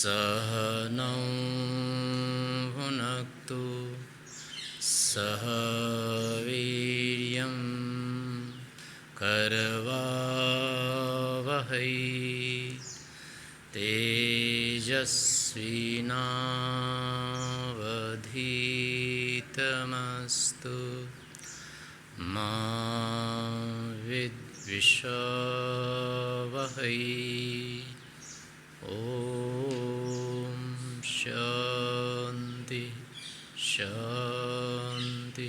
सह नौ भुनक्तु सह वीर्यं करवावहै तेजस्विनावधीतमस्तु मा विद्विषावहै। ओम शांति शांति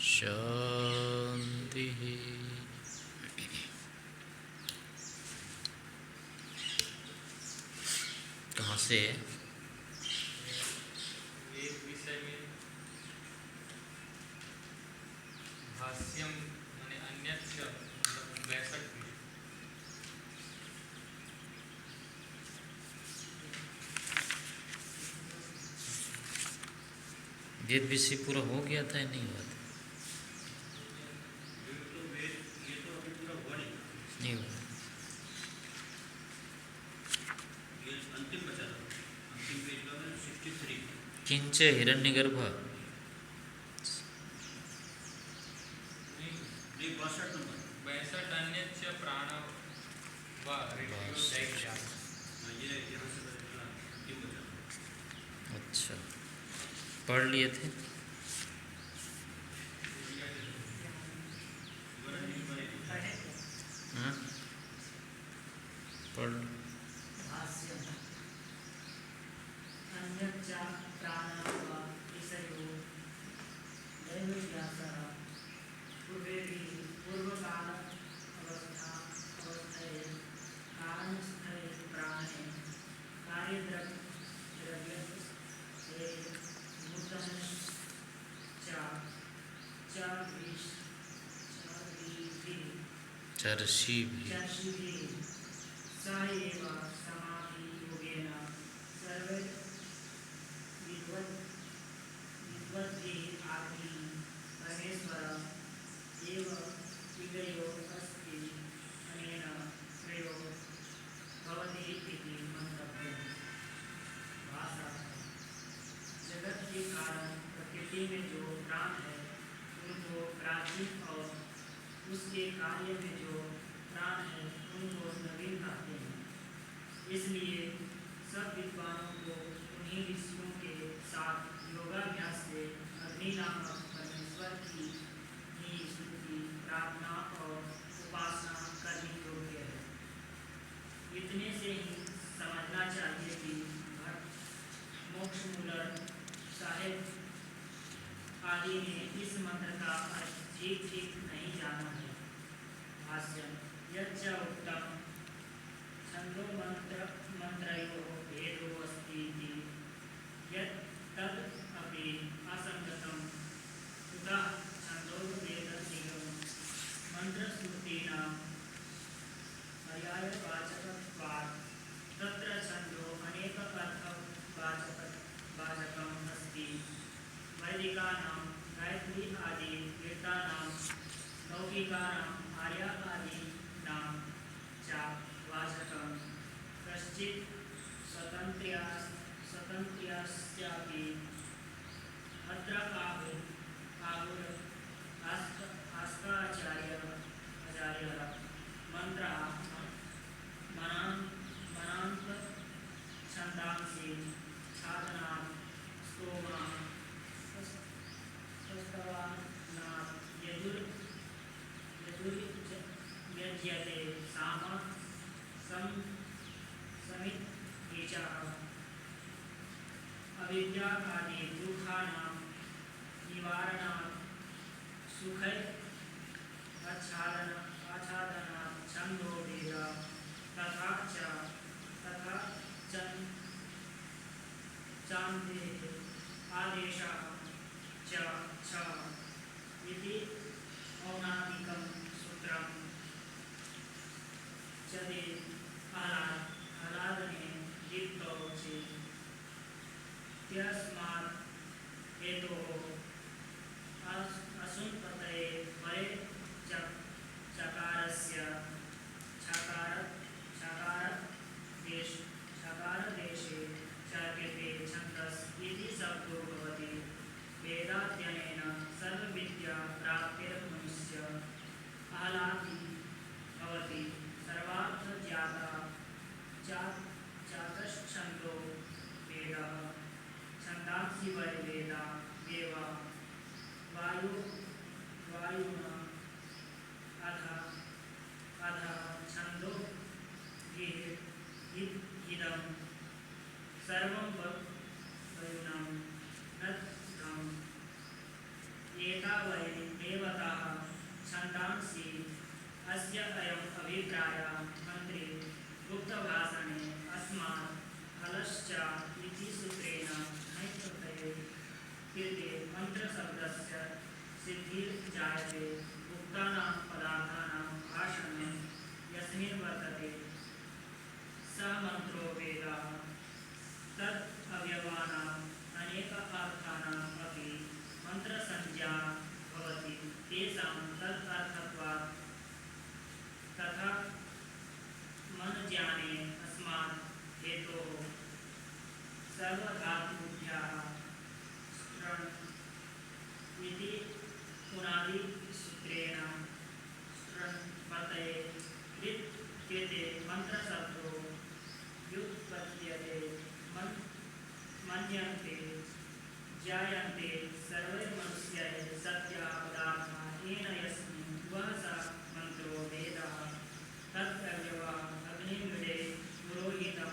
शांति। कहाँ से है? एक विषय में भाष्यम माने अन्यस्य 62 वेद विषय पूरा हो गया था या नहीं हुआ था? नहीं हुआ। अंतिम बचा था, अंतिम पेज का 63। किंच हिरण्यगर्भ 62 नंबर 62 अन्यस्य प्राण व ऋषियो दैत्या। ये यहाँ से अंतिम बचा था। अच्छा, पढ़ लिए थे? हाँ, पढ़ लो। चर्षि भी उसके कार्य में जो प्राण है उनको नवीन कहते हैं। इसलिए सब विद्वानों को उन्हीं ऋषियों के साथ योगाभ्यास से अग्नि नामक परमेश्वर की ही स्तुति, प्रार्थना और उपासना करनी योग्य है। इतने से ही समझना चाहिए कि भट्ट, मोक्षमूलर साहेब आदि ने इस मंत्र का अर्थ ठीक ठीक नहीं जाना है। भाष्यम यच्च उत्तम छंदो मंत्रयोः भेदो अस्ति इति यत् तद् अपि असंगतं कुतः छन्दोभेदनिगम मंत्रश्रुतीनां पर्यायवाचकत्वात् तत्र छन्दो अनेकार्थवाचकम् अस्ति। वैदिकानां गायत्री आदि वेदानां लौकिकानां आर्या आदीनां च वाचकं कश्चित् स्वतन्त्र्यस्यापि अत्र आस्काचार्यः मन्त्रः मनान्त छन्दांसि छादनात् स्तोमात् स्तवानात् यजुर्यज्यते साम समित्तेजः अविद्यादि दुःखानां निवारणात् सुखै आच्छादनात् छन्दो भेद तथा चान्देः आदेशः च इति औनादिकं सूत्रं चदे आह्लादने दीप्तौ चेत् यस्मात् हेतोः असुन्पतये परे चकारस्य छकारदेशे वायुना अधा अधा छंदो इदं सर्वं वयुनं नद्धम् एता वै देवताः छन्दांसि अस्य अयम् अभिप्रायः मन्त्रे गुप्तभाषणे अस्मात् फलश्च इति सूत्रेण नैष्कृतये कृते मन्त्रशब्दस्य सिद्धिर्जायते उक्तानां पदार्थानां भाषणे यस्मिन् वर्तते सः मन्त्रो वेदः तत् अवयवानाम् अनेक अर्थानाम् अपि मन्त्रसंज्ञा भवति तेषां तत् अर्थत्वात् तथा मनज्ञाने अस्मात् हेतोः सर्वधातुभ्यः स्ट्रण् इति पुनादिसूत्रेण स्ट्रण् वर्तते कृत् कृते मन्त्रशब्दो व्युत्पद्यते मन्यन्ते जायन्ते सर्वे मनुष्याः सत्याः पदार्थाः येन यस्मिन् वः सः मन्त्रो वेदः तत् अवयवः अग्निमीडे पुरोहितं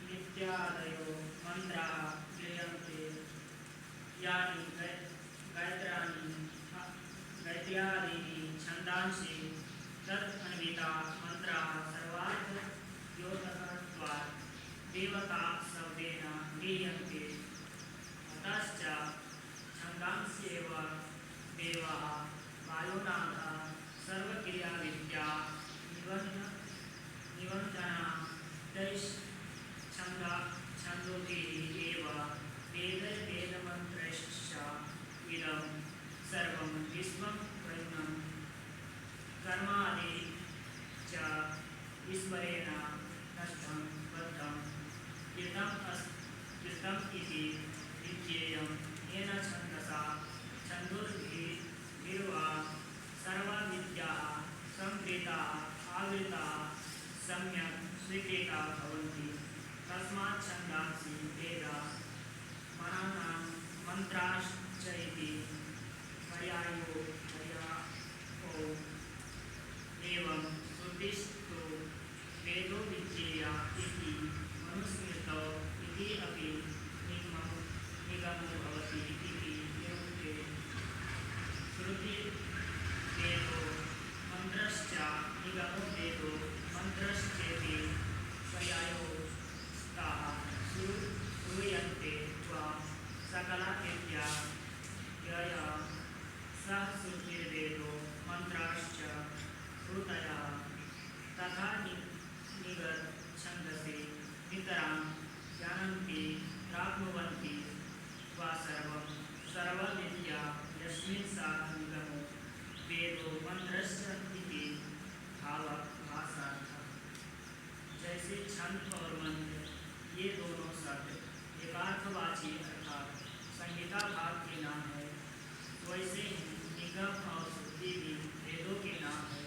नित्यादयो मन्त्राः क्रियन्ते यानि गायत्र्यादीनि छन्दांसि तत् अन्विताः मन्त्राः सर्वार्थयोगत्वात् देवता शब्देन गृह्यन्ते अतश्च छन्दांस्येव देवाः वायुनाथः सर्वक्रियाविद्या निबन्धना छन्दोभिः एव वेदमन्त्रैश्च इदं सर्वं विश्वं वरुणं कर्मादि च ईश्वरेण नष्टं बद्धं कृतम् इति विज्ञेयं येन छन्दसा छन्दोभिर्वा सर्वा विद्याः संवृताः आवृताः सम्यक् स्वीकृताः भवन्ति तस्मात् छन्दांसि वेदाः मनानां मन्त्राश्च इति पर्यायो एवं श्रुतिस्तु वेदो विज्ञेया इति मनुस्मृतौ इति अपि निगमो भवति इति निरुक्ते श्रुतिर्वेदो मन्त्रश्च निगमो वेदो मन्त्रश्चेति पर्यायो स्तः श्रूयन्ते त्वा सकला विद्या यया सः श्रुतिर्वेदो मन्त्राश्च श्रुतयः तथा निगच्छन्दसि नितरां जानन्ति प्राप्नुवन्ति वा सर्वविद्या यस्मिन् सा निगमो वेदो मन्त्रश्च इति भावार्थः जैसे छंद और मंत्र ये दोनों शब्द एकार्थवाची अर्थात संहिता भाग के नाम है वैसे ही निगम और श्रुति भी वेदों के नाम है।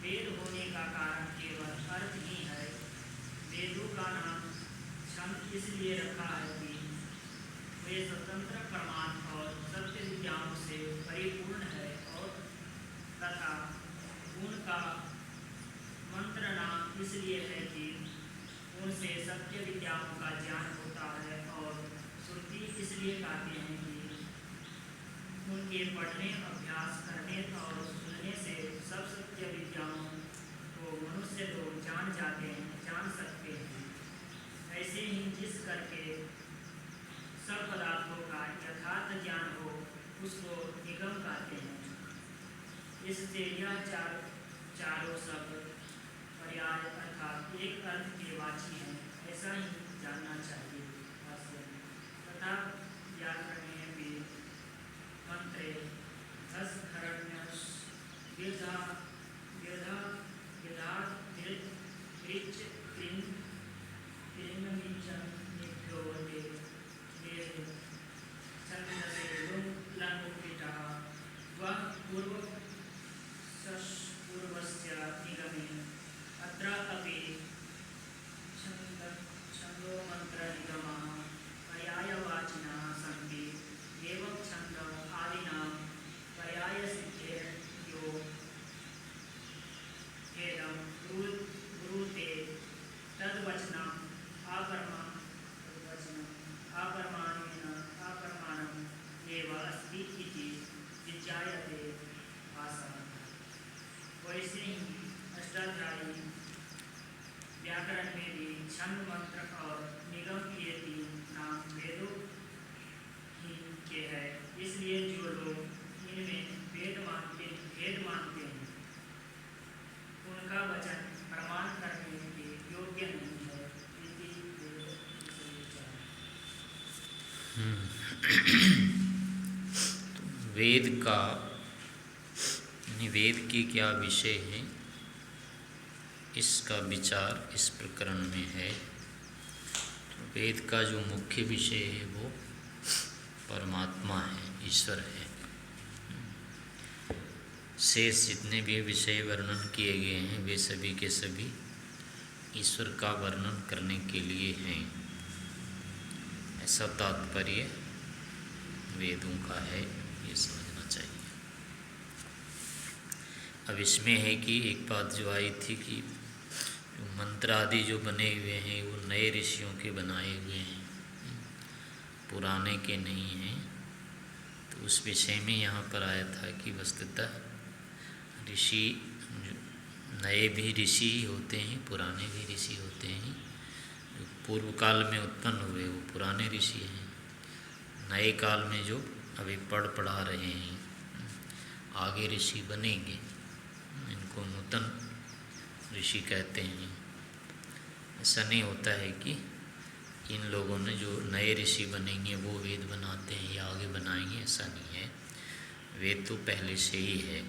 वेद होने का कारण केवल अर्थ ही है। वेदों का नाम छंद इसलिए रखा है कि वे स्वतंत्र प्रमाण और सत्य विद्याओं से परिपूर्ण है और तथा उनका मंत्र नाम इसलिए है कि उनसे सत्य विद्याओं का ज्ञान होता है और श्रुति इसलिए कहते हैं कि उनके पढ़ने अभ्यास करने और सुनने से सब सत्य विद्याओं को मनुष्य लोग जान सकते हैं। ऐसे ही जिस करके सब पदार्थों का यथार्थ ज्ञान हो उसको निगम कहते हैं। इससे यह चारों शब्द पर्याय अर्थात एक अर्थ के वाची हैं, ऐसा ही जानना चाहिए। तथा व्याकरणे भी मंत्रे धस्खरण्यस् पूर्वस्य निगमे अत्र अपि छन्दो मंत्र निगमाः पर्यायवाचिनः सन्ति। जायते भाषा। वैसे ही अष्टाध्यायी व्याकरण में भी छंद, मंत्र और निगम ये तीन नाम वेदों ही के हैं। इसलिए जो लोग इनमें भेद मानते हैं उनका वचन प्रमाण करने के योग्य नहीं है। इति वेद विषये। वेद का यानी वेद के क्या विषय हैं, इसका विचार इस प्रकरण में है। तो वेद का जो मुख्य विषय है वो परमात्मा है, ईश्वर है। शेष जितने भी विषय वर्णन किए गए हैं वे सभी के सभी ईश्वर का वर्णन करने के लिए हैं, ऐसा तात्पर्य वेदों का है, ये समझना चाहिए। अब इसमें है कि एक बात जो आई थी कि जो मंत्र आदि जो बने हुए हैं वो नए ऋषियों के बनाए हुए हैं, पुराने के नहीं हैं। तो उस विषय में यहाँ पर आया था कि वस्तुतः ऋषि नए भी ऋषि होते हैं, पुराने भी ऋषि होते हैं। जो पूर्व काल में उत्पन्न हुए वो पुराने ऋषि हैं, नए काल में जो अभी पढ़ा रहे हैं आगे ऋषि बनेंगे, इनको नूतन ऋषि कहते हैं। ऐसा नहीं होता है कि इन लोगों ने जो नए ऋषि बनेंगे वो वेद बनाते हैं या आगे बनाएंगे, ऐसा नहीं है। वेद तो पहले से ही है।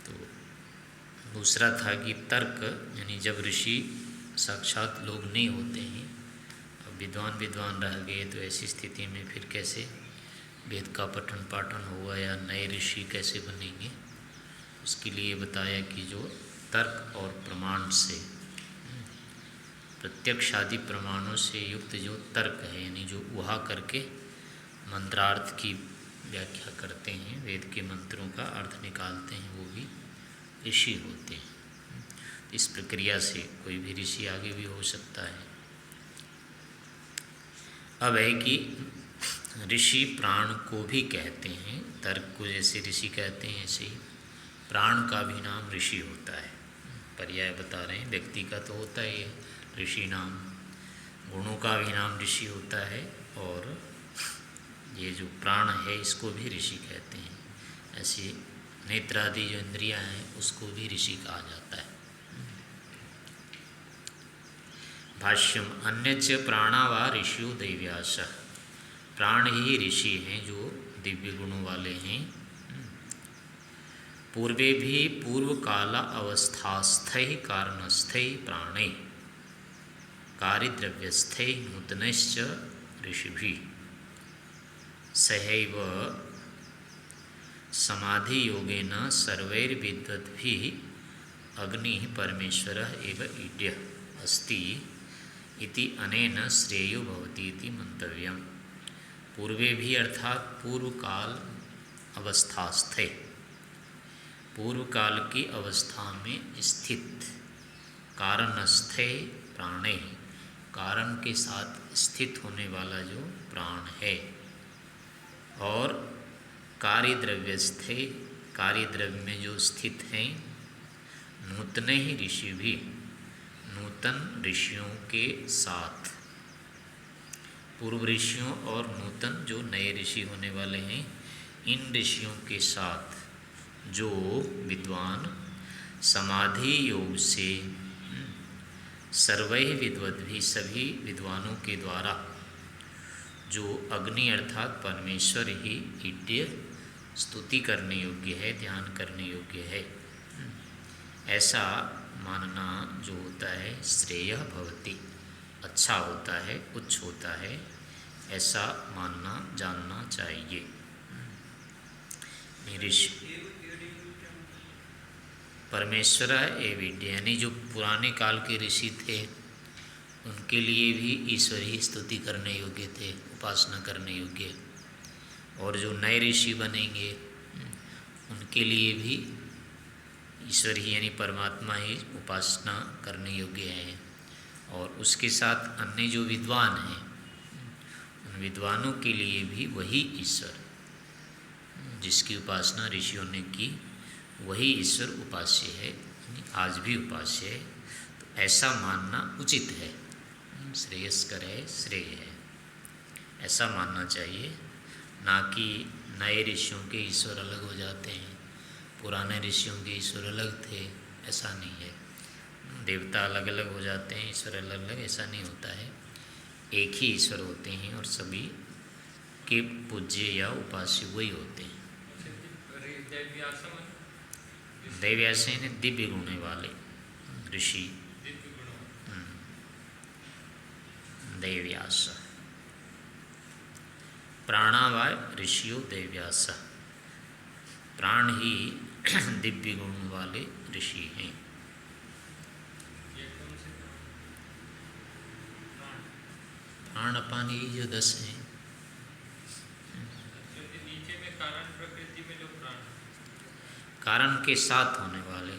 तो दूसरा था कि तर्क, यानी जब ऋषि साक्षात लोग नहीं होते हैं, अब विद्वान रह गए, तो ऐसी स्थिति में फिर कैसे वेद का पठन पाठन होगा या नए ऋषि कैसे बनेंगे। उसके लिए बताया कि जो तर्क और प्रमाण से, प्रत्यक्ष आदि प्रमाणों से युक्त जो तर्क है, यानी जो उहा करके मंत्रार्थ की व्याख्या करते हैं, वेद के मंत्रों का अर्थ निकालते हैं, वो भी ऋषि होते हैं। इस प्रक्रिया से कोई भी ऋषि आगे भी हो सकता है। अब है कि ऋषि प्राण को भी कहते हैं, तर्क को जैसे ऋषि कहते हैं ऐसे ही प्राण का भी नाम ऋषि होता है। पर्याय बता रहे हैं, व्यक्ति का तो होता ही है ऋषि नाम, गुणों का भी नाम ऋषि होता है, और ये जो प्राण है इसको भी ऋषि कहते हैं। ऐसे नेत्र आदि जो इंद्रियां हैं उसको भी ऋषि कहा जाता है। भाष्यम अन्यच प्राणा वा ऋषियो दैव्यास। प्राण ही ऋषि हैं जो दिव्य गुणों वाले हैं। पूर्वे भी पूर्व काल अवस्थास्थै कारणस्थै प्राणे कार्यद्रव्यस्थै नूतनश्च ऋषिभिः सहैव समाधि योगेन सर्वैर्विद्वद्भिः अग्निः परमेश्वरः एव ईड्यः अस्ति इति अनेन श्रेयो भवति इति मंतव्यम। पूर्वे भी अर्थात पूर्व काल अवस्थास्थे, पूर्व काल की अवस्था में स्थित, कारणस्थे प्राणे, कारण के साथ स्थित होने वाला जो प्राण है, और कार्यद्रव्यस्थे, कार्यद्रव्य में जो स्थित हैं, नूतन ही ऋषि भी, नूतन ऋषियों के साथ, पूर्व ऋषियों और नूतन जो नए ऋषि होने वाले हैं, इन ऋषियों के साथ जो विद्वान समाधि योग से सर्वैः विद्वद्भिः, सभी विद्वानों के द्वारा, जो अग्नि अर्थात परमेश्वर ही ईड्य स्तुति करने योग्य है, ध्यान करने योग्य है, ऐसा मानना जो होता है श्रेयः भवति, अच्छा होता है, उच्च होता है, ऐसा मानना जानना चाहिए। परमेश्वर एविड्य, यानी जो पुराने काल के ऋषि थे उनके लिए भी ईश्वर ही स्तुति करने योग्य थे, उपासना करने योग्य, और जो नए ऋषि बनेंगे उनके लिए भी ईश्वर ही यानी परमात्मा ही उपासना करने योग्य है। और उसके साथ अन्य जो विद्वान हैं उन विद्वानों के लिए भी वही ईश्वर जिसकी उपासना ऋषियों ने की वही ईश्वर उपास्य है, आज भी उपास्य है। तो ऐसा मानना उचित है, श्रेयस्कर है, श्रेय है, ऐसा मानना चाहिए। ना कि नए ऋषियों के ईश्वर अलग हो जाते हैं, पुराने ऋषियों के ईश्वर अलग थे, ऐसा नहीं है। देवता अलग अलग हो जाते हैं, ईश्वर अलग अलग, ऐसा नहीं होता है। एक ही ईश्वर होते हैं और सभी के पूज्य या उपास्य वही होते हैं। दैव्यास ने दिव्य गुण वाले ऋषि, दैव्यास। प्राणावाय ऋषियों दैव्यास, प्राण ही दिव्य गुण वाले ऋषि हैं। प्राण अपान ही जो 10 हैं। नीचे में कारण प्रकृति में जो प्राण, कारण के साथ होने वाले,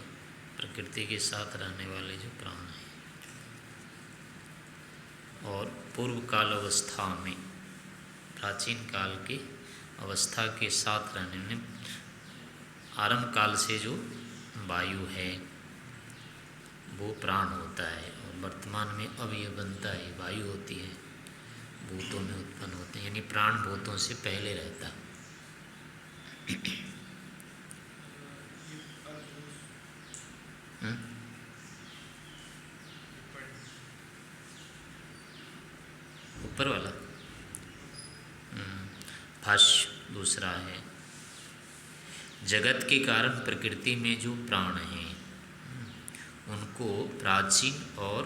प्रकृति के साथ रहने वाले जो प्राण हैं, और पूर्व काल अवस्था में, प्राचीन काल की अवस्था के साथ रहने में, आरंभ काल से जो वायु है वो प्राण होता है, और वर्तमान में अब ये बनता है, वायु होती है, भूतों में उत्पन्न होते हैं, यानी प्राण भूतों से पहले रहता है। ऊपर वाला भाष्य दूसरा है, जगत के कारण प्रकृति में जो प्राण हैं उनको प्राचीन, और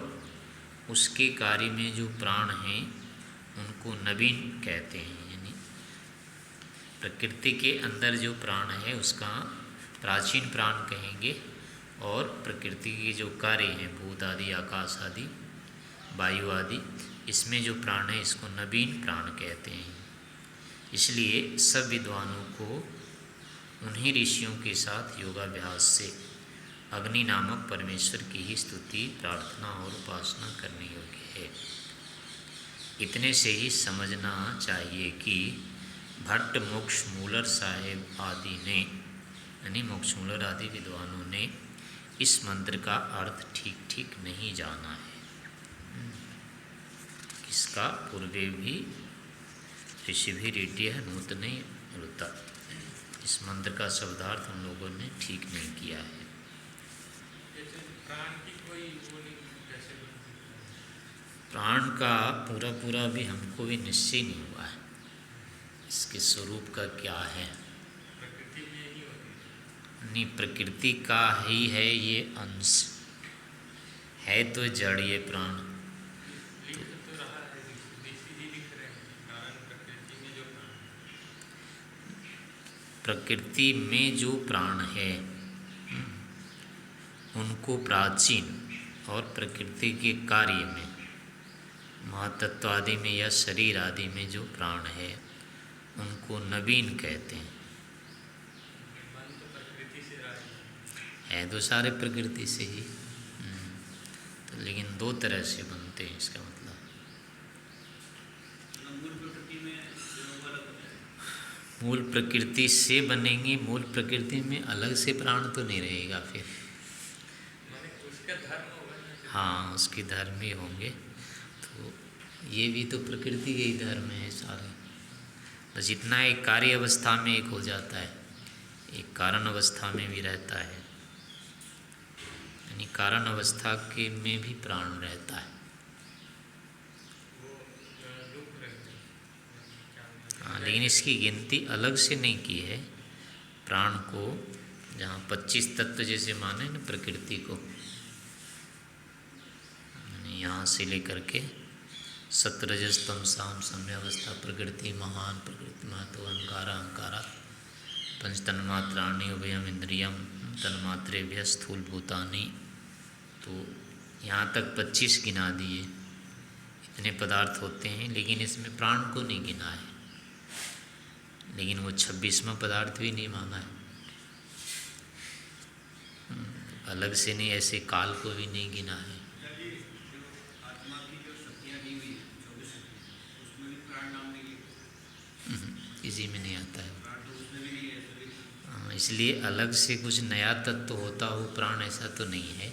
उसके कार्य में जो प्राण हैं उनको नवीन कहते हैं। यानी प्रकृति के अंदर जो प्राण है उसका प्राचीन प्राण कहेंगे, और प्रकृति के जो कार्य हैं, भूत आदि, आकाश आदि, वायु आदि, इसमें जो प्राण है इसको नवीन प्राण कहते हैं। इसलिए सब विद्वानों को उन्हीं ऋषियों के साथ योगाभ्यास से अग्नि नामक परमेश्वर की ही स्तुति, प्रार्थना और उपासना करने योग्य है। इतने से ही समझना चाहिए कि भट्ट, मोक्षमूलर साहेब आदि ने, यानी मोक्षमूलर आदि विद्वानों ने इस मंत्र का अर्थ ठीक ठीक नहीं जाना है। इसका पूर्वे भी ऋषि भी रेड्य है, नूतने रुता, इस मंत्र का शब्दार्थ हम लोगों ने ठीक नहीं किया है। प्राण की कोई वो नहीं कैसे बन सकता? प्राण का पूरा पूरा भी हमको भी निश्चय नहीं हुआ है, इसके स्वरूप का क्या है। प्रकृति में ही होती है। नहीं, प्रकृति का ही है ये अंश, है तो जड़ ये प्राण। लिख तो रहा है, ऋषि जी लिख रहे हैं, कारण प्रकृति में जो प्राण, प्रकृति में जो प्राण है उनको प्राचीन, और प्रकृति के कार्य में, महातत्व आदि में या शरीर आदि में जो प्राण है उनको नवीन कहते हैं। मन तो प्रकृति से रहा है तो सारे प्रकृति से ही, तो लेकिन दो तरह से बनते हैं, इसका मतलब मूल प्रकृति में अलग होता है। मूल प्रकृति से बनेंगे, मूल प्रकृति में अलग से प्राण तो नहीं रहेगा फिर। माने उसका धर्म होगा ना। हाँ, उसके धर्म ही होंगे, तो ये भी तो प्रकृति के ही धर्म है सारे। बस इतना एक कार्य अवस्था में एक हो जाता है, एक कारण अवस्था में भी रहता है, यानी कारण अवस्था के में भी प्राण रहता है। वो दुख रहते हैं। हाँ, लेकिन इसकी गिनती अलग से नहीं की है। प्राण को जहाँ 25 तत्व जैसे माने ना प्रकृति को, यहाँ से लेकर के सत्रजस्तम साम सम्यावस्था प्रकृति महान, प्रकृति महत्व अहंकार, अहंकारा पंच तन्मात्राणि उभयम इंद्रियम तन्मात्रेभ्य स्थूल भूतानि, तो यहाँ तक 25 गिना दिए। इतने पदार्थ होते हैं, लेकिन इसमें प्राण को नहीं गिना है, लेकिन वो 26वां पदार्थ भी नहीं माना है। अलग से नहीं, ऐसे काल को भी नहीं गिना है। किसी में नहीं आता है। प्राण तो उसमें भी नहीं है शरीर। हाँ, इसलिए अलग से कुछ नया तत्व होता हो प्राण, ऐसा तो नहीं है।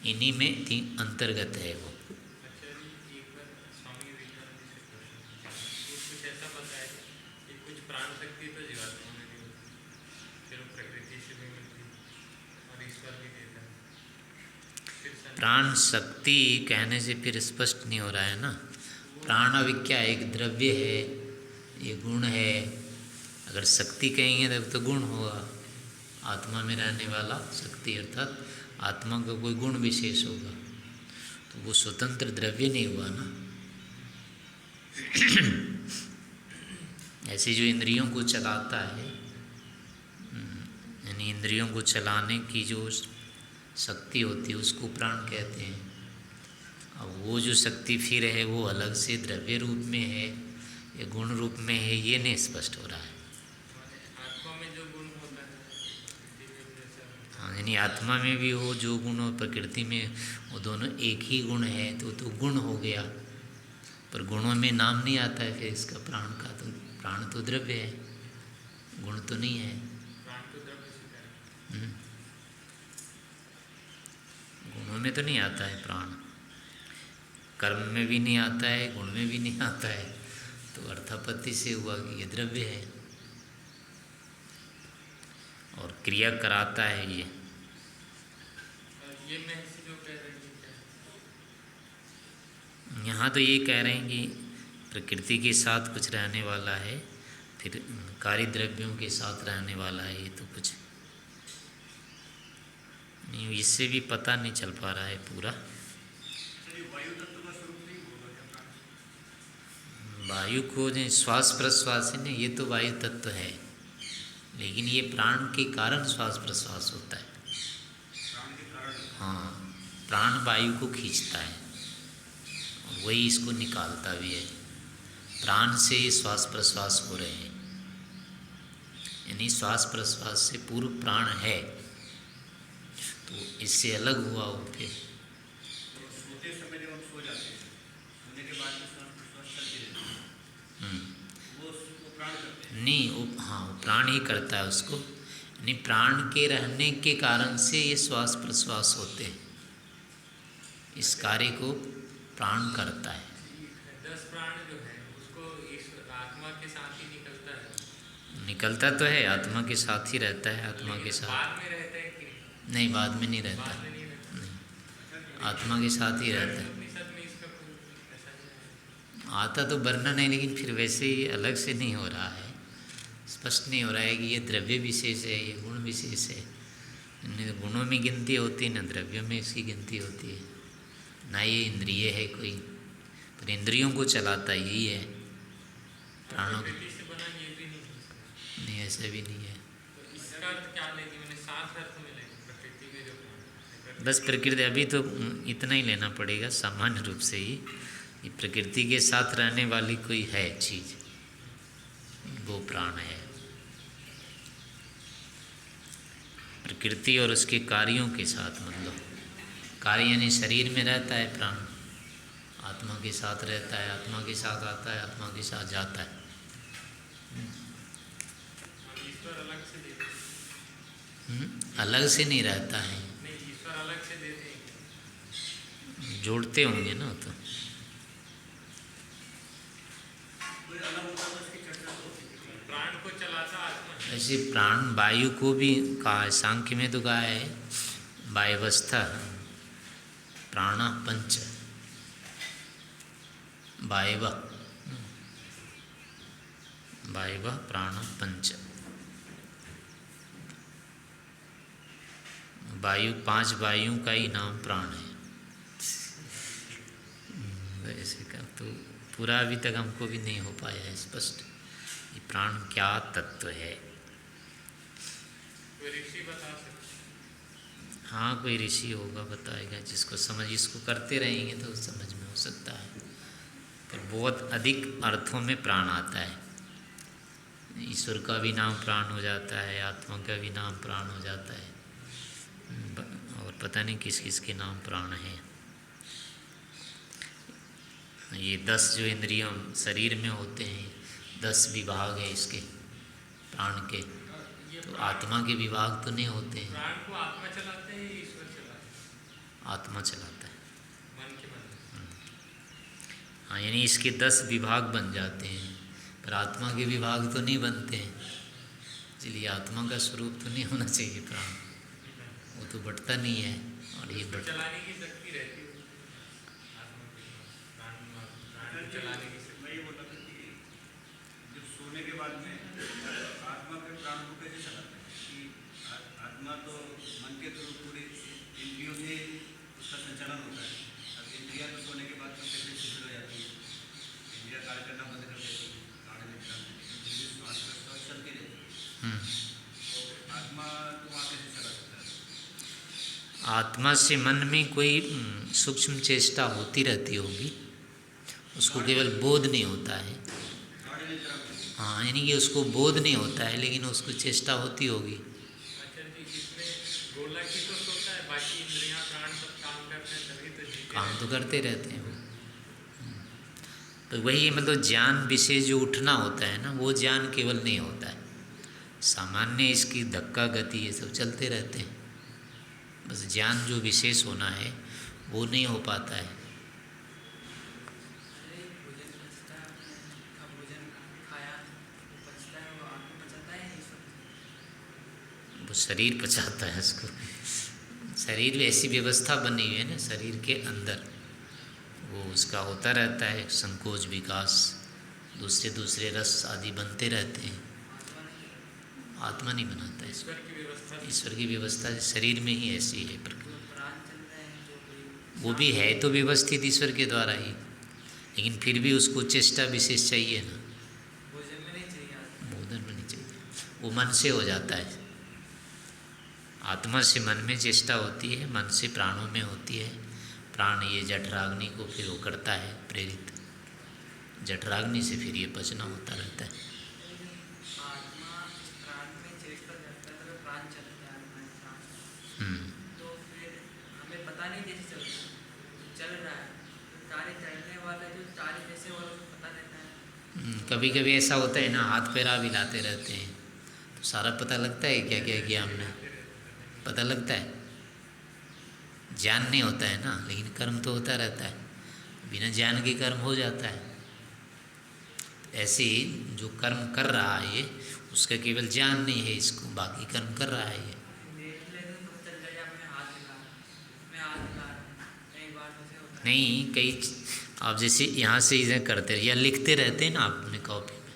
इन्हीं में तीन अंतर्गत है वो। अच्छा जी, एक बार स्वामी विवेकानंद जी से प्रश्न, वो कुछ ऐसा बताया कि कुछ प्राण शक्ति तो जीवात्मा में नहीं होती, फिर वो प्रकृति से भी मिलती और ईश्वर भी देता है। फिर प्राण शक्ति कहने से फिर स्पष्ट नहीं हो रहा है ना। प्राण अभी क्या एक द्रव्य है, ये गुण है। अगर शक्ति कहेंगे तब तो गुण होगा, आत्मा में रहने वाला शक्ति अर्थात आत्मा का कोई गुण विशेष होगा, तो वो स्वतंत्र द्रव्य नहीं हुआ ना। ऐसे जो इंद्रियों को चलाता है, यानी इंद्रियों को चलाने की जो शक्ति होती है उसको प्राण कहते हैं। अब वो जो शक्ति फिर है वो अलग से द्रव्य रूप में है या गुण रूप में है, ये नहीं स्पष्ट हो रहा है। आत्मा में जो गुण होता है प्रकृति में जैसा, हाँ, यानी आत्मा में भी वो जो गुण और प्रकृति में वो दोनों एक ही गुण है, तो गुण हो गया। पर गुणों में नाम नहीं आता है फिर इसका प्राण का, तो प्राण तो द्रव्य है, गुण तो नहीं है। प्राण तो द्रव्य से है। गुणों में तो नहीं आता है प्राण, कर्म में भी नहीं आता है, गुण में भी नहीं आता है, तो अर्थापत्ति से हुआ कि ये द्रव्य है और क्रिया कराता है ये। ये महर्षि जो कह रहे हैं क्या, यहाँ तो ये कह रहे हैं कि प्रकृति के साथ कुछ रहने वाला है, फिर कार्य द्रव्यों के साथ रहने वाला है, ये तो कुछ नहीं, इससे भी पता नहीं चल पा रहा है पूरा। वायु तत्व का स्वरूप नहीं होगा क्या प्राण? वायु को जो श्वास प्रश्वास है ना, ये तो वायु तत्व है, लेकिन ये प्राण के कारण श्वास प्रश्वास होता है। प्राण के कारण। हाँ, प्राण वायु को खींचता है और वही इसको निकालता भी है। प्राण से ये श्वास प्रश्वास हो रहे हैं, यानी श्वास प्रश्वास से पूर्व प्राण है, तो इससे अलग हुआ वो फिर। तो सोते समय जब हम सो जाते हैं, सोने के बाद में श्वास प्रश्वास चलती रहती है, वो प्राण करते हैं। नहीं, वो हाँ वो प्राण ही करता है उसको, यानी प्राण के रहने के कारण से ये श्वास प्रश्वास होते हैं, इस कार्य को प्राण करता है। 10 प्राण जो है उसको इस आत्मा के साथ ही निकलता है, निकलता तो है, आत्मा के साथ ही रहता है, आत्मा के साथ बाद में रहता है कि नहीं, बाद में नहीं रहता, बाद में नहीं रहता। नहीं, आत्मा के साथ ही रहता है। उपनिषद में इसका कोई ऐसा नहीं है। आता तो वर्णन है, लेकिन फिर वैसे ही अलग से नहीं हो रहा है, स्पष्ट नहीं हो रहा है कि ये द्रव्य विशेष है, ये गुण विशेष है। नहीं तो गुणों में गिनती होती है, न द्रव्यों में इसकी गिनती होती है, ना ये इंद्रिय है कोई, पर इंद्रियों को चलाता यही है, प्राणों को प्रकृति से बना ये भी नहीं है। नहीं, ऐसा भी नहीं है। तो इसका अर्थ क्या लेंगे, मैंने 7 अर्थ में लेंगे प्रकृति के जो प्राण, बस प्रकृति अभी तो इतना ही लेना पड़ेगा सामान्य रूप से ही, ये प्रकृति के साथ रहने वाली कोई है चीज़, वो प्राण है। प्रकृति और उसके कार्यों के साथ, मतलब कार्य यानी शरीर में रहता है प्राण, आत्मा के साथ रहता है, आत्मा के साथ आता है, आत्मा के साथ जाता है। और ईश्वर अलग से देते हैं। अलग से नहीं रहता है, नहीं, ईश्वर अलग से देते हैं। जोड़ते होंगे ना तो। कोई अलग होता है तो उसकी चर्चा तो होती है। प्राण को चलाता आत्मा है। ऐसे प्राण वायु को भी कहा है, सांख्य में तो कहा है वायवस्था प्राण पंच, वायव वायव प्राण पंच, वायु 5 वायु का ही नाम प्राण है। ऐसे का तो पूरा अभी तक हमको भी नहीं हो पाया है स्पष्ट, ये प्राण क्या तत्व है। कोई ऋषि बता सकते, हाँ, कोई ऋषि होगा बताएगा, जिसको समझ, इसको करते रहेंगे तो समझ में हो सकता है। पर बहुत अधिक अर्थों में प्राण आता है, ईश्वर का भी नाम प्राण हो जाता है, आत्मा का भी नाम प्राण हो जाता है, और पता नहीं किस किस के नाम प्राण हैं। ये 10 जो इंद्रियों शरीर में होते हैं, 10 विभाग है इसके प्राण के, ये तो प्राण आत्मा के विभाग तो नहीं होते हैं। प्राण को आत्मा चलाते हैं, ईश्वर चलाते हैं, आत्मा चलाता है। मन के मन। हाँ, यानी इसके 10 विभाग बन जाते हैं, पर आत्मा के विभाग तो नहीं बनते हैं। इसलिए आत्मा का स्वरूप तो नहीं होना चाहिए प्राण, वो तो बढ़ता नहीं है। और ये उसको चलाने की शक्ति रहती है आत्मा के पास, प्राण को चलाने की शक्ति। मैं ये बोल रहा था कि जब सोने के बाद में आत्मा के प्राण को कैसे चलाते हैं कि आत्मा तो मन के थ्रू पूरी इंद्रियों से उसका संचालन होता है। अब इंद्रिया तो सोने के बाद तो कैसे शिथिल हो जाती है, इंद्रिया कार्य करना बंद कर देती है, गाड़ी निकलना, श्वास प्रश्वास चलती रहती है। तो आत्मा तो वहाँ कैसे चला सकता है? आत्मा से मन में कोई सूक्ष्म चेष्टा होती रहती होगी, उसको केवल बोध नहीं होता है। गाड़ी निकलना, हाँ, यानी कि उसको बोध नहीं होता है, लेकिन उसको चेष्टा होती होगी। आचार्य जी, इसमें गोलक ही तो सोता है, बाकी इंद्रियां प्राण सब काम करते हैं, तभी तो जीते काम हैं। तो करते रहते हैं वो। तो वही मतलब ज्ञान विशेष जो उठना होता है ना, वो ज्ञान केवल नहीं होता है। सामान्य इसकी धक्का गति ये सब चलते रहते हैं, बस ज्ञान जो विशेष होना है वो नहीं हो पाता है। भोजन पचता है, का भोजन खाया वो पचता है, वो आत्मा पचाता है ये सब। वो शरीर पचाता है उसको। शरीर में ऐसी व्यवस्था बनी हुई है ना, शरीर के अंदर वो उसका होता रहता है संकोच विकास, दूसरे दूसरे रस आदि बनते रहते हैं। आत्मा नहीं बनाता है इसको। ईश्वर की व्यवस्था। ईश्वर की व्यवस्था शरीर में ही ऐसी है प्रकृति। जो प्राण चल रहे हैं, जो कोई वो भी है तो व्यवस्थित ईश्वर के द्वारा ही, लेकिन फिर भी उसको चेष्टा विशेष चाहिए ना। भोजन में नहीं चाहिए आत्मा। बोधन में नहीं चाहिए, वो मन से हो जाता है। आत्मा से मन में चेष्टा होती है, मन से प्राणों में होती है। प्राण ये जठराग्नि को फिर वो करता है प्रेरित, जठराग्नि से फिर ये पचना होता रहता है। आत्मा इस प्राण में चेष्टा करता है, तो प्राण चलता है, आत्मा में प्राण। तो फिर हमें पता नहीं कैसे चलता है, चल रहा है तो कार्य करने वाला जो कार्य कैसे हो रहा है उसको पता रहता है। कभी कभी ऐसा होता है ना, हाथ पैर हिलाते रहते हैं, तो सारा पता लगता है क्या क्या किया हमने, पता लगता है। ज्ञान नहीं होता है ना, लेकिन कर्म तो होता रहता है, बिना ज्ञान के कर्म हो जाता है। ऐसे ही जो कर्म कर रहा है ये, उसका केवल ज्ञान नहीं है इसको, बाकी कर्म कर रहा है ये। देख लेते तो पता चल जाएगा मैं हाथ हिला रहा हूँ, मैं हाथ हिला रहा हूँ, कई बार ऐसे होता है। नहीं, कई आप जैसे यहाँ से इधर करते या लिखते रहते हैं ना आप अपने कॉपी में,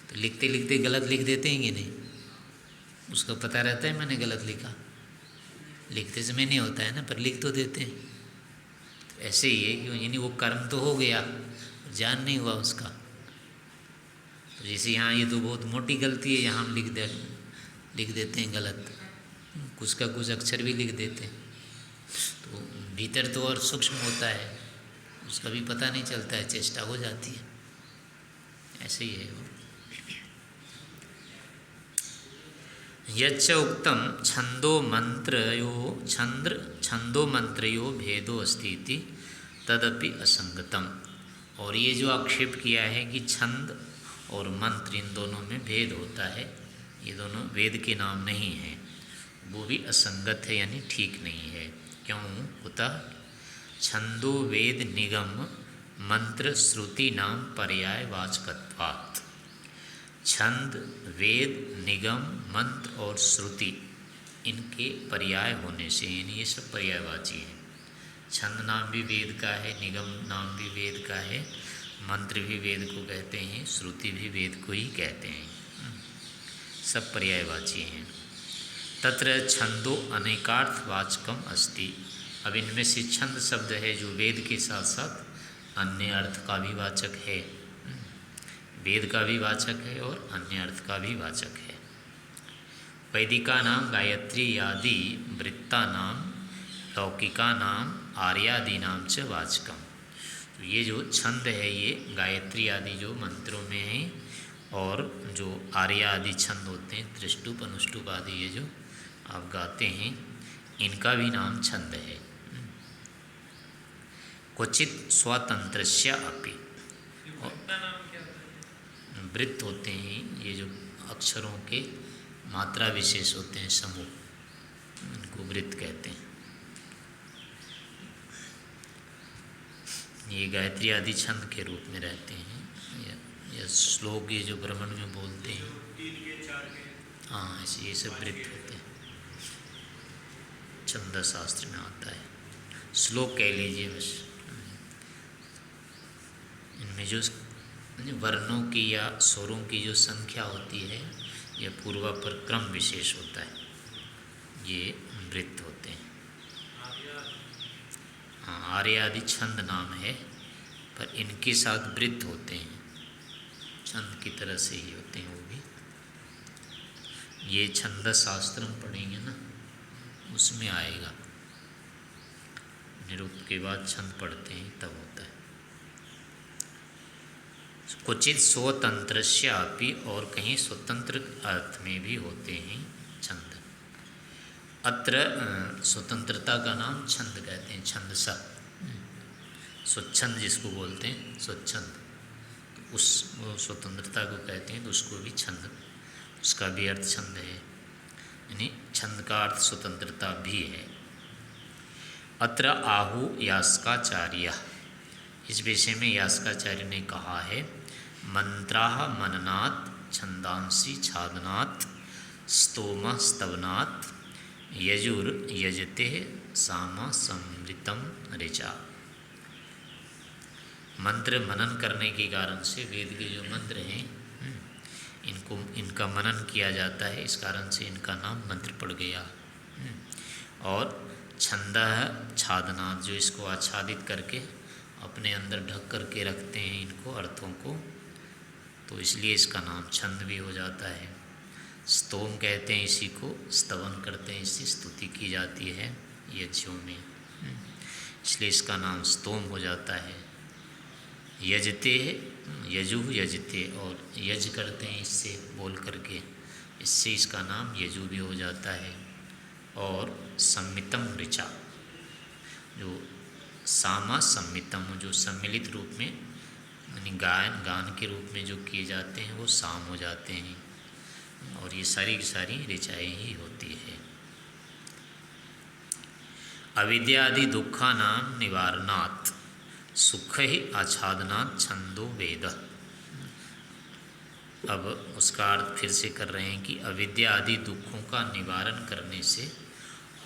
तो लिखते लिखते गलत लिख देते हैं कि नहीं, उसको पता रहता है मैंने गलत लिखा, लिखते समय नहीं होता है ना, पर लिख तो देते हैं। तो ऐसे ही है कि यानी वो कर्म तो हो गया, ज्ञान नहीं हुआ उसका। तो जैसे यहाँ ये तो बहुत मोटी गलती है, यहाँ हम लिख देते हैं गलत, कुछ का कुछ अक्षर भी लिख देते हैं, तो भीतर तो और सूक्ष्म होता है, उसका भी पता नहीं चलता है, चेष्टा हो जाती है। ऐसे ही है वो। यच्च उक्तम छंदो मंत्रयो भेदो अस्ति इति तदपि असंगतम। और ये जो आक्षेप किया है कि छंद और मंत्र इन दोनों में भेद होता है, ये दोनों वेद के नाम नहीं हैं, वो भी असंगत है, यानी ठीक नहीं है। क्यों? कुतः छंदो वेद निगम मंत्र श्रुति नाम पर्याय वाचकत्वात्। छंद वेद निगम मंत्र और श्रुति इनके पर्याय होने से, यानी ये सब पर्यायवाची हैं। छंद नाम भी वेद का है, निगम नाम भी वेद का है, मंत्र भी वेद को कहते हैं, श्रुति भी वेद को ही कहते हैं, सब पर्यायवाची हैं। तत्र छंदो अनेकार्थवाचकम अस्ति। अब इनमें से छंद शब्द है जो वेद के साथ साथ अन्य अर्थ का भी वाचक है, वेद का भी वाचक है और अन्य अर्थ का भी वाचक है। वैदिका नाम गायत्री आदि वृत्ता नाम लौकिका नाम आर्यादि नाम च वाचकम। तो ये जो छंद है ये गायत्री आदि जो मंत्रों में है, और जो आर्या आदि छंद होते हैं, त्रिष्टुप अनुष्टुप आदि ये जो आप गाते हैं, इनका भी नाम छंद है। क्वचित स्वतंत्रस्य अपि। वृत्ता नाम क्या होता है? वृत्त होते हैं, ये जो अक्षरों के मात्रा विशेष होते हैं समूह, इनको वृत्त कहते हैं। ये गायत्री आदि छंद के रूप में रहते हैं, या श्लोक ये जो ब्रह्मण में बोलते हैं, 3 के 4 के, हाँ ऐसे ये सब वृत्त होते हैं, छंद शास्त्र में आता है। श्लोक कह लीजिए बस। इनमें जो वर्णों की या स्वरों की जो संख्या होती है, यह पूर्वापर क्रम विशेष होता है, ये वृत्त होते हैं। हाँ, आर्य आदि छंद नाम है, पर इनके साथ वृत्त होते हैं, छंद की तरह से ही होते हैं वो भी। ये छंद शास्त्र हम पढ़ेंगे ना, उसमें आएगा। निरुक्त के बाद छंद पढ़ते हैं तब होता है। क्वचित स्वतंत्रस्यापि, और कहीं स्वतंत्र अर्थ में भी होते हैं छंद। अत्र स्वतंत्रता का नाम छंद कहते हैं, छंदसा। स्वच्छंद जिसको बोलते हैं, स्वच्छंद, तो उस स्वतंत्रता को कहते हैं, तो उसको भी छंद, उसका भी अर्थ छंद है, यानी छंद का अर्थ स्वतंत्रता भी है। अत्र आहु यास्काचार्य, इस विषय में यास्काचार्य ने कहा है, मंत्राः मननात् छंदांसि छादनात् स्तोम स्तवनात् यजुर यजते साम समृतम ऋचा। मंत्र मनन करने के कारण से, वेद के जो मंत्र हैं इनका मनन किया जाता है, इस कारण से इनका नाम मंत्र पड़ गया। और छंद छादनात्, जो इसको आच्छादित करके अपने अंदर ढक करके रखते हैं इनको, अर्थों को, तो इसलिए इसका नाम छंद भी हो जाता है। स्तोम कहते हैं इसी को, स्तवन करते हैं, इससे स्तुति की जाती है यज्ञों में, इसलिए इसका नाम स्तोम हो जाता है। यजते, यजुः यजते, और यज करते हैं इससे बोल करके, इससे इसका नाम यजु भी हो जाता है। और सम्मितम ऋचा, जो सामा सम्मितम, जो सम्मिलित रूप में यानी गान के रूप में जो किए जाते हैं वो साम हो जाते हैं, और ये सारी की सारी ऋचाएँ ही होती है। अविद्यादि दुखानां निवारणात् सुख ही आच्छादनात् छंदो वेद। अब उसका अर्थ फिर से कर रहे हैं कि अविद्या आदि दुखों का निवारण करने से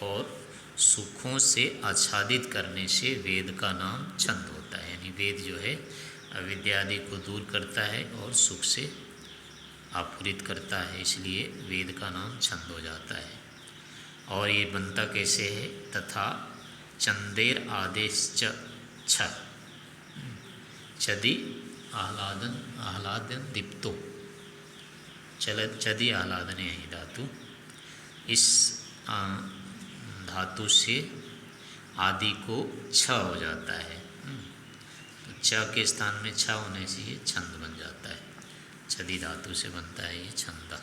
और सुखों से आच्छादित करने से वेद का नाम छंद होता है। यानी वेद जो है अविद्या आदि को दूर करता है और सुख से आपूरित करता है, इसलिए वेद का नाम छंद हो जाता है। और ये बनता कैसे है? तथा चंदेर आदेश छ चदि आह्लादन दीप्तो, चदि आह्लादन यही धातु, इस धातु से आदि को छ हो जाता है, तो छ के स्थान में छ होने से ये छंद बन जाता है। छदि धातु से बनता है ये छंद।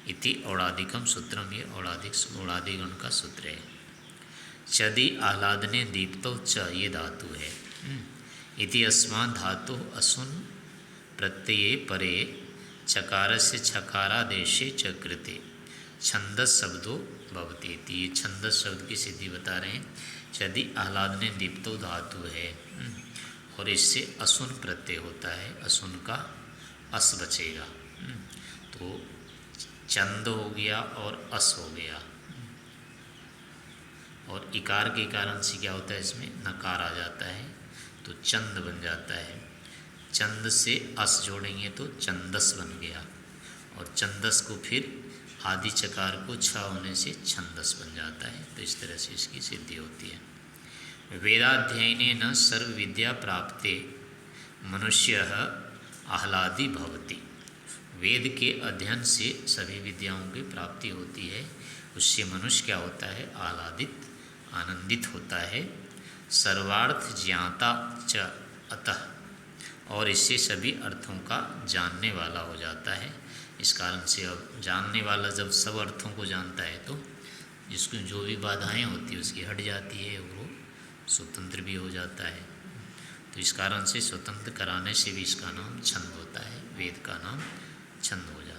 इति औड़ादिकम सूत्रम, ये औड़ादि गण का सूत्र है। चदि आह्लादने दीप्तो च, ये धातु है। इति अस्मात् धातु असुन प्रत्यये परे चकार से छकारादेशे च कृते छंदस शब्दों भवति। ये छंदस शब्द की सिद्धि बता रहे हैं। चदि आह्लादने दीप्तो धातु है और इससे असुन प्रत्यय होता है, असुन का अस बचेगा, तो चंद हो गया और अस हो गया। और इकार के कारण से क्या होता है, इसमें नकार आ जाता है तो चंद बन जाता है। चंद से अस जोड़ेंगे तो चंदस बन गया, और चंदस को फिर आदि चकार को छ होने से छंदस बन जाता है। तो इस तरह से इसकी सिद्धि होती है। वेदाध्ययनेन सर्व विद्या प्राप्ते मनुष्य आह्लादी भवति। वेद के अध्ययन से सभी विद्याओं की प्राप्ति होती है, उससे मनुष्य क्या होता है? आह्लादित, आनंदित होता है। सर्वार्थ ज्ञाता च अतः, और इससे सभी अर्थों का जानने वाला हो जाता है। इस कारण से अब जानने वाला जब सब अर्थों को जानता है तो जिसको जो भी बाधाएं होती है उसकी हट जाती है, वो स्वतंत्र भी हो जाता है। तो इस कारण से स्वतंत्र कराने से भी इसका नाम छंद होता है। वेद का नाम छंद हो जाता है।